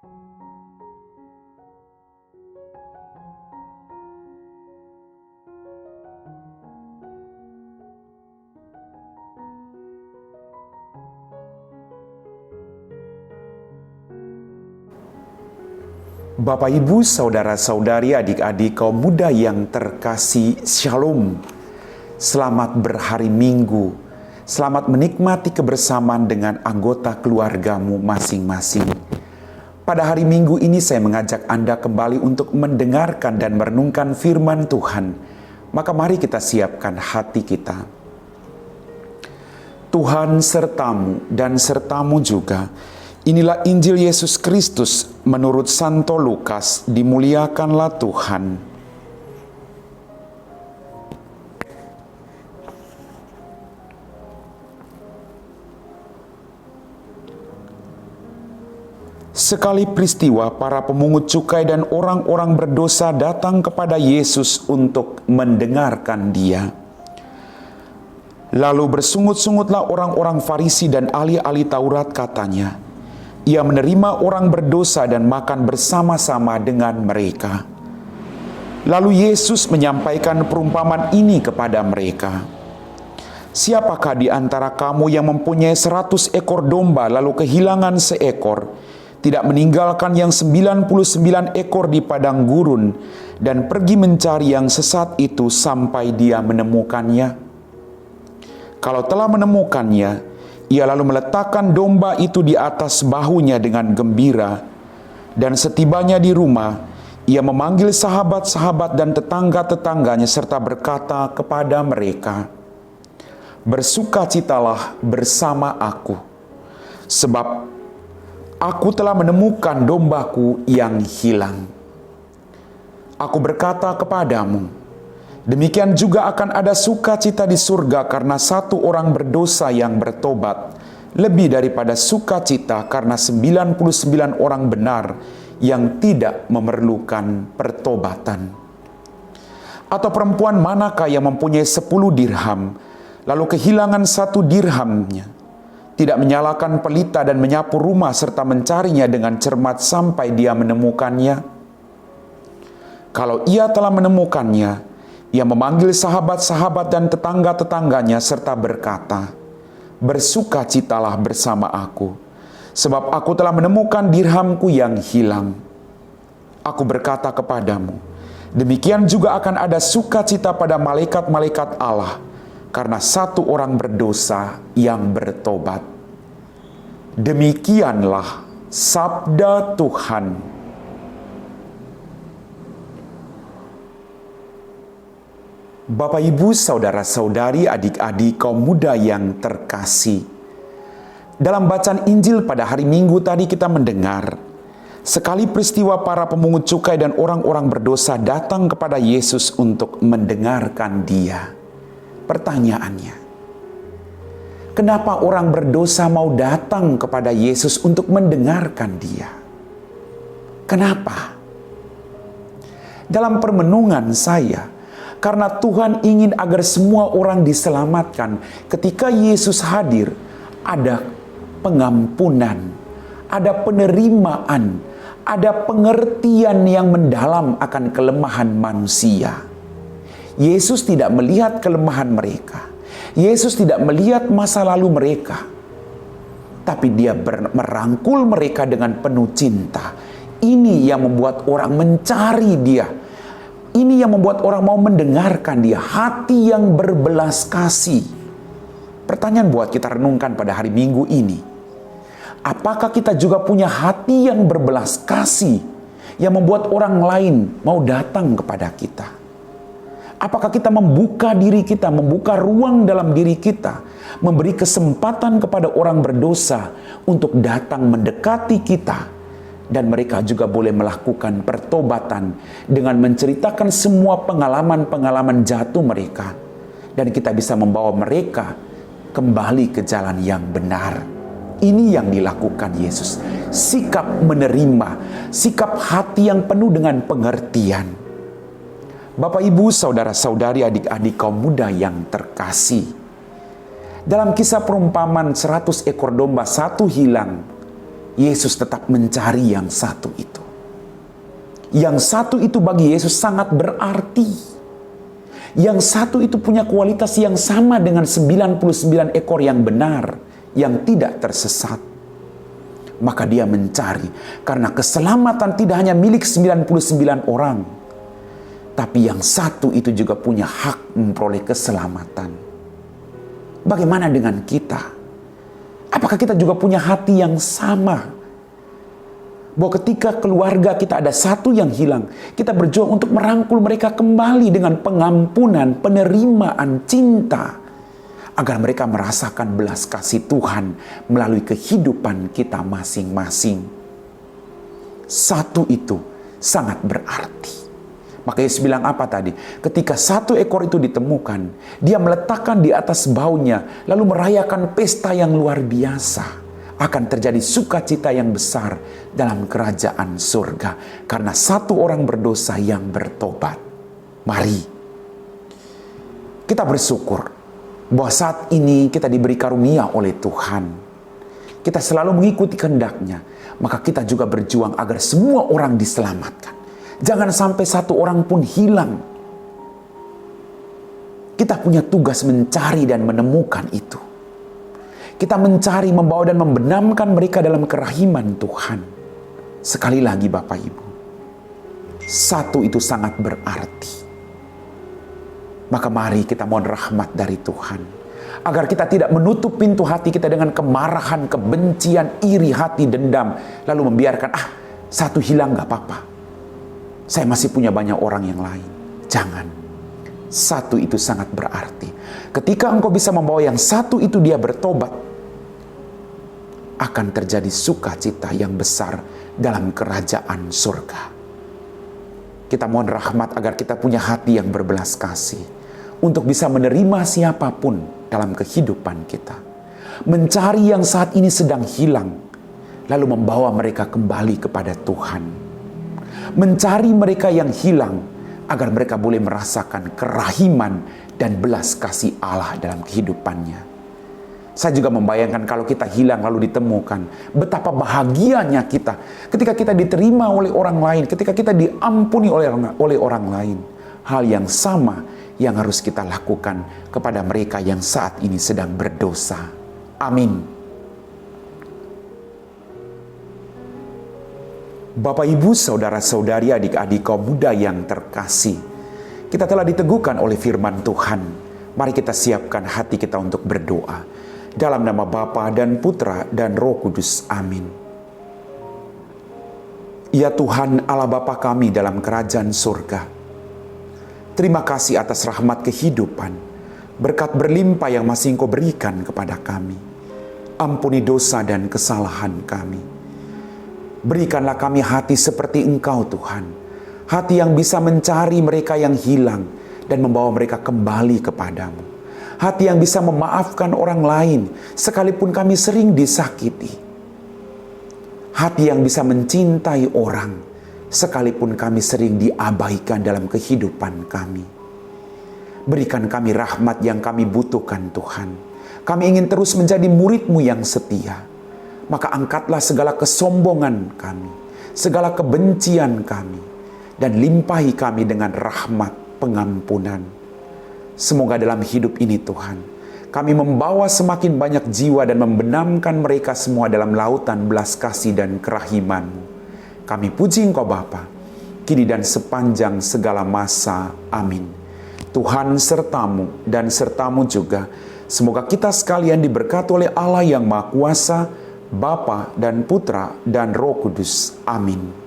Bapak, Ibu, saudara-saudari, adik-adik kaum muda yang terkasih, Shalom. Selamat berhari Minggu. Selamat menikmati kebersamaan dengan anggota keluargamu masing-masing. Pada hari Minggu ini saya mengajak Anda kembali untuk mendengarkan dan merenungkan firman Tuhan. Maka mari kita siapkan hati kita. Tuhan sertamu dan sertamu juga. Inilah Injil Yesus Kristus menurut Santo Lukas. Dimuliakanlah Tuhan. Sekali peristiwa, para pemungut cukai dan orang-orang berdosa datang kepada Yesus untuk mendengarkan Dia. Lalu bersungut-sungutlah orang-orang Farisi dan ahli-ahli Taurat, katanya, Ia menerima orang berdosa dan makan bersama-sama dengan mereka. Lalu Yesus menyampaikan perumpamaan ini kepada mereka. Siapakah di antara kamu yang mempunyai 100 ekor domba lalu kehilangan seekor, tidak meninggalkan yang 99 ekor di padang gurun dan pergi mencari yang sesat itu sampai dia menemukannya? Kalau telah menemukannya, ia lalu meletakkan domba itu di atas bahunya dengan gembira. Dan setibanya di rumah, ia memanggil sahabat-sahabat dan tetangga-tetangganya serta berkata kepada mereka, Bersukacitalah bersama aku, sebab aku telah menemukan dombaku yang hilang. Aku berkata kepadamu, demikian juga akan ada sukacita di surga karena satu orang berdosa yang bertobat, lebih daripada sukacita karena 99 orang benar yang tidak memerlukan pertobatan. Atau perempuan manakah yang mempunyai 10 dirham, lalu kehilangan 1 dirhamnya, tidak menyalakan pelita dan menyapu rumah serta mencarinya dengan cermat sampai dia menemukannya? Kalau ia telah menemukannya, ia memanggil sahabat-sahabat dan tetangga-tetangganya serta berkata, Bersukacitalah bersama aku, sebab aku telah menemukan dirhamku yang hilang. Aku berkata kepadamu, demikian juga akan ada sukacita pada malaikat-malaikat Allah, karena satu orang berdosa yang bertobat. Demikianlah sabda Tuhan. Bapak, Ibu, saudara-saudari, adik-adik kaum muda yang terkasih. Dalam bacaan Injil pada hari Minggu tadi kita mendengar, sekali peristiwa para pemungut cukai dan orang-orang berdosa datang kepada Yesus untuk mendengarkan Dia. Pertanyaannya, kenapa orang berdosa mau datang kepada Yesus untuk mendengarkan Dia? Kenapa? Dalam permenungan saya, karena Tuhan ingin agar semua orang diselamatkan. Ketika Yesus hadir, ada pengampunan, ada penerimaan, ada pengertian yang mendalam akan kelemahan manusia. Yesus tidak melihat kelemahan mereka. Yesus tidak melihat masa lalu mereka. Tapi Dia merangkul mereka dengan penuh cinta. Ini yang membuat orang mencari Dia. Ini yang membuat orang mau mendengarkan Dia, hati yang berbelas kasih. Pertanyaan buat kita renungkan pada hari Minggu ini. Apakah kita juga punya hati yang berbelas kasih, yang membuat orang lain mau datang kepada kita? Apakah kita membuka diri kita, membuka ruang dalam diri kita, memberi kesempatan kepada orang berdosa untuk datang mendekati kita? Dan mereka juga boleh melakukan pertobatan dengan menceritakan semua pengalaman-pengalaman jatuh mereka. Dan kita bisa membawa mereka kembali ke jalan yang benar. Ini yang dilakukan Yesus. Sikap menerima, sikap hati yang penuh dengan pengertian. Bapak, Ibu, saudara-saudari, adik-adik kaum muda yang terkasih. Dalam kisah perumpamaan 100 ekor domba, 1 hilang. Yesus tetap mencari yang satu itu. Yang satu itu bagi Yesus sangat berarti. Yang satu itu punya kualitas yang sama dengan 99 ekor yang benar, yang tidak tersesat. Maka dia mencari, karena keselamatan tidak hanya milik 99 orang, tapi yang satu itu juga punya hak memperoleh keselamatan. Bagaimana dengan kita? Apakah kita juga punya hati yang sama? Bahwa ketika keluarga kita ada satu yang hilang, kita berjuang untuk merangkul mereka kembali dengan pengampunan, penerimaan, cinta, agar mereka merasakan belas kasih Tuhan melalui kehidupan kita masing-masing. Satu itu sangat berarti. Maka Yesus bilang apa tadi? Ketika satu ekor itu ditemukan, dia meletakkan di atas baunya, lalu merayakan pesta yang luar biasa. Akan terjadi sukacita yang besar dalam kerajaan surga, karena satu orang berdosa yang bertobat. Mari kita bersyukur bahwa saat ini kita diberi karunia oleh Tuhan. Kita selalu mengikuti kehendak-Nya. Maka kita juga berjuang agar semua orang diselamatkan. Jangan sampai satu orang pun hilang. Kita punya tugas mencari dan menemukan itu. Kita mencari, membawa dan membenamkan mereka dalam kerahiman Tuhan. Sekali lagi Bapak Ibu, satu itu sangat berarti. Maka mari kita mohon rahmat dari Tuhan, agar kita tidak menutup pintu hati kita dengan kemarahan, kebencian, iri hati, dendam, lalu membiarkan, satu hilang gak apa-apa, saya masih punya banyak orang yang lain. Jangan. Satu itu sangat berarti. Ketika engkau bisa membawa yang satu itu dia bertobat, akan terjadi sukacita yang besar dalam kerajaan surga. Kita mohon rahmat agar kita punya hati yang berbelas kasih, untuk bisa menerima siapapun dalam kehidupan kita. Mencari yang saat ini sedang hilang, lalu membawa mereka kembali kepada Tuhan. Mencari mereka yang hilang, agar mereka boleh merasakan kerahiman dan belas kasih Allah dalam kehidupannya. Saya juga membayangkan kalau kita hilang lalu ditemukan, betapa bahagianya kita ketika kita diterima oleh orang lain, ketika kita diampuni oleh orang lain. Hal yang sama yang harus kita lakukan kepada mereka yang saat ini sedang berdosa. Amin. Bapak, Ibu, saudara-saudari, adik-adik kaum muda yang terkasih, kita telah diteguhkan oleh firman Tuhan. Mari kita siapkan hati kita untuk berdoa. Dalam nama Bapa dan Putra dan Roh Kudus. Amin. Ya Tuhan Allah Bapa kami dalam kerajaan surga, terima kasih atas rahmat kehidupan, berkat berlimpah yang masih Engkau berikan kepada kami. Ampuni dosa dan kesalahan kami. Berikanlah kami hati seperti Engkau Tuhan, hati yang bisa mencari mereka yang hilang dan membawa mereka kembali kepadamu. Hati yang bisa memaafkan orang lain sekalipun kami sering disakiti. Hati yang bisa mencintai orang sekalipun kami sering diabaikan dalam kehidupan kami. Berikan kami rahmat yang kami butuhkan Tuhan. Kami ingin terus menjadi murid-Mu yang setia. Maka angkatlah segala kesombongan kami, segala kebencian kami, dan limpahi kami dengan rahmat pengampunan. Semoga dalam hidup ini Tuhan, kami membawa semakin banyak jiwa dan membenamkan mereka semua dalam lautan belas kasih dan kerahiman-Mu. Kami puji Engkau Bapa, kini dan sepanjang segala masa. Amin. Tuhan sertamu dan sertamu juga. Semoga kita sekalian diberkati oleh Allah yang Maha Kuasa, Bapa dan Putra dan Roh Kudus. Amin.